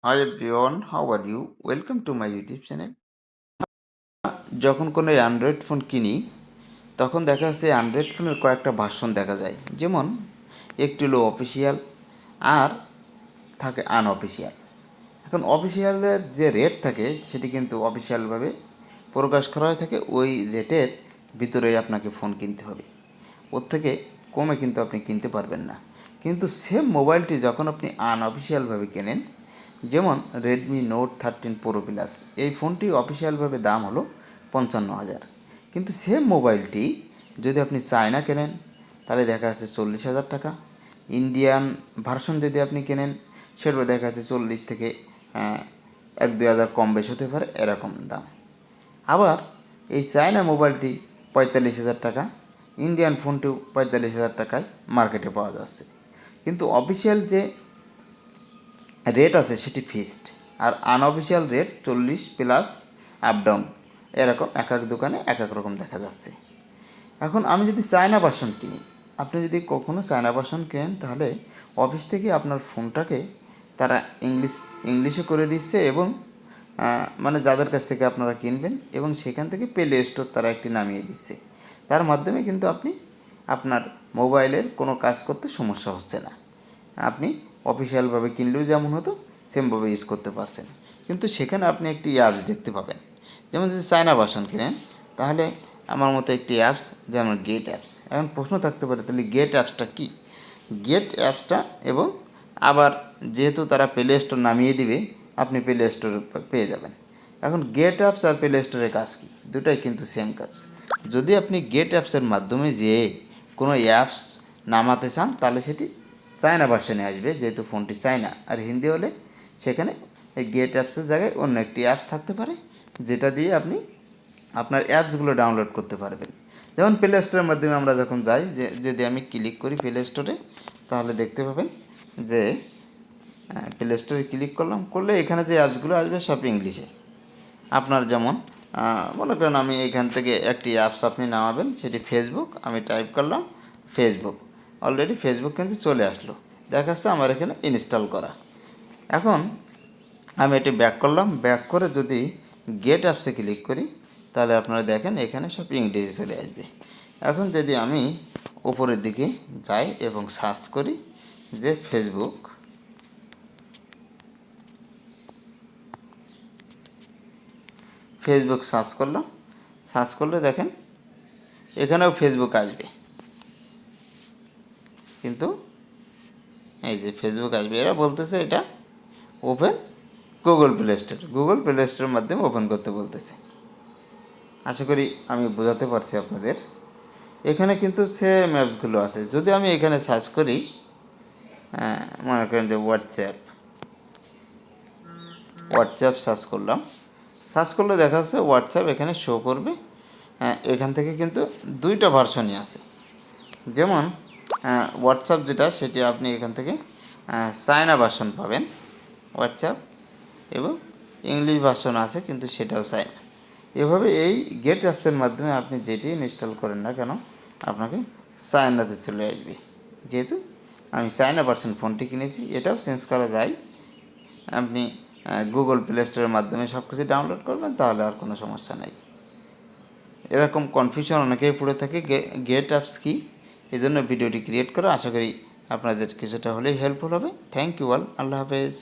Hi everyone, how are you? Welcome to my YouTube channel. যখন কোনো Android phone কিনি তখন দেখা যাচ্ছে অ্যান্ড্রয়েড ফোনের কয়েকটা ভার্সন দেখা যায়, যেমন একটি হলো অফিসিয়াল আর থাকে আনঅফিসিয়াল। এখন অফিসিয়ালের যে রেট থাকে সেটি কিন্তু অফিসিয়ালভাবে প্রকাশ করা হয়ে থাকে, ওই রেটের ভিতরেই আপনাকে ফোন কিনতে হবে, ওর থেকে কমে কিন্তু আপনি কিনতে পারবেন না। কিন্তু সেম মোবাইলটি যখন আপনি আনঅফিসিয়ালভাবে কেনেন, যেমন Redmi Note 13 Pro Plus, এই ফোনটি অফিসিয়ালভাবে দাম হলো 55,000, কিন্তু সেম মোবাইলটি যদি আপনি চায়না কেনেন তাহলে দেখা যাচ্ছে 40,000 টাকা। ইন্ডিয়ান ভার্সন যদি আপনি কেনেন সেটা দেখা যাচ্ছে 40 থেকে 1-2 হাজার কম বেশি হতে পারে, এরকম দাম। আবার এই চায়না মোবাইলটি 45,000 টাকা, ইন্ডিয়ান ফোনটিও 45,000 টাকায় মার্কেটে পাওয়া যাচ্ছে। কিন্তু অফিসিয়াল যে রেট আছে সেটি ফিক্সড, আর আনঅফিসিয়াল রেট 40+ আপ ডাউন, এরকম এক এক দোকানে এক এক রকম দেখা যাচ্ছে। এখন আমি যদি চায়না ভার্সন কিনি, আপনি যদি কখনও চায়না ভার্সন কেনেন তাহলে অফিস থেকে আপনার ফোনটাকে তারা ইংলিশে করে দিচ্ছে, এবং মানে যাদের কাছ থেকে আপনারা কিনবেন, এবং সেখান থেকে প্লে স্টোর তারা একটি নামিয়ে দিচ্ছে। তার মাধ্যমে কিন্তু আপনি আপনার মোবাইলের কোনো কাজ করতে সমস্যা হচ্ছে না। আপনি অফিসিয়ালভাবে কিনলেও যেমন হতো সেমভাবে ইউজ করতে পারছেন। কিন্তু সেখানে আপনি একটি অ্যাপস দেখতে পাবেন, যেমন যদি চায়না ভার্সন কেনেন তাহলে আমার মতো একটি অ্যাপস, যেমন গেট অ্যাপস। এখন প্রশ্ন থাকতে পারে তাহলে গেট অ্যাপসটা কী? গেট অ্যাপসটা, এবং আবার যেহেতু তারা প্লে স্টোর নামিয়ে দিবে, আপনি প্লে স্টোরে পেয়ে যাবেন। এখন গেট অ্যাপস আর প্লে স্টোরের কাজ কী? দুটাই কিন্তু সেম কাজ। যদি আপনি গেট অ্যাপসের মাধ্যমে যেয়ে কোনো অ্যাপস নামাতে চান তাহলে সেটি চায়না ভার্সনে আসবে, যেহেতু ফোনটি চায়না। আর হিন্দি হলে সেখানে এই গেট অ্যাপসের জায়গায় অন্য একটি অ্যাপস থাকতে পারে, যেটা দিয়ে আপনি আপনার অ্যাপসগুলো ডাউনলোড করতে পারবেন। যেমন প্লে স্টোরের মাধ্যমে আমরা যখন যাই, যদি আমি ক্লিক করি প্লে স্টোরে, তাহলে দেখতে পাবেন যে প্লে স্টোরে ক্লিক করলে এখানে যে অ্যাপসগুলো আসবে সব ইংলিশে। আপনার যেমন মনে করেন আমি এখান থেকে একটি অ্যাপস আপনি নামাবেন, সেটি ফেসবুক। আমি টাইপ করলাম ফেসবুক, অলরেডি ফেসবুক কিন্তু চলে আসলো, দেখাচ্ছে আমার এখানে ইনস্টল করা। এখন আমি এটি ব্যাক করলাম, ব্যাক করে যদি গেট অ্যাপসে ক্লিক করি তাহলে আপনারা দেখেন এখানে সব ইংরেজি চলে আসবে। এখন যদি আমি উপরের দিকে যাই এবং সার্চ করি যে ফেসবুক, সার্চ করলাম, সার্চ করলে দেখেন এখানেও ফেসবুক আসবে, কিন্তু এই যে ফেসবুক আসবে, এরা বলতেছে এটা ওপেন গুগল প্লে স্টোরের মাধ্যমে ওপেন করতে বলতেছে। আশা করি আমি বোঝাতে পারছি আপনাদের। এখানে কিন্তু সেম অ্যাপসগুলো আছে। যদি আমি এখানে সার্চ করি, মনে করেন যে হোয়াটসঅ্যাপ সার্চ করলাম, সার্চ করলে দেখা যাচ্ছে হোয়াটসঅ্যাপ এখানে শো করবে। এখান থেকে কিন্তু দুইটা ভার্সনই আছে। যেমন হোয়াটসঅ্যাপ যেটা, সেটি আপনি এখান থেকে চায়না ভার্সন পাবেন হোয়াটসঅ্যাপ, এবং ইংলিশ ভার্সন আছে কিন্তু সেটাও চায়না। এভাবে এই গেট অ্যাপসের মাধ্যমে আপনি যেটি ইনস্টল করেন না কেন আপনাকে চায়নাতে চলে আসবে। যেহেতু আমি চায়না ভার্সন ফোনটি কিনেছি, এটাও চেঞ্জ করা যায়। আপনি গুগল প্লে স্টোরের মাধ্যমে সব কিছু ডাউনলোড করবেন, তাহলে আর কোনো সমস্যা নেই। এরকম কনফিউশন অনেকেই পড়ে থাকে গেট অ্যাপস কী, এই জন্য ভিডিওটি ক্রিয়েট করা। আশা করি আপনাদের কিছুটা হলেই হেল্পফুল হবে। থ্যাংক ইউ অল, আল্লাহ হাফেজ।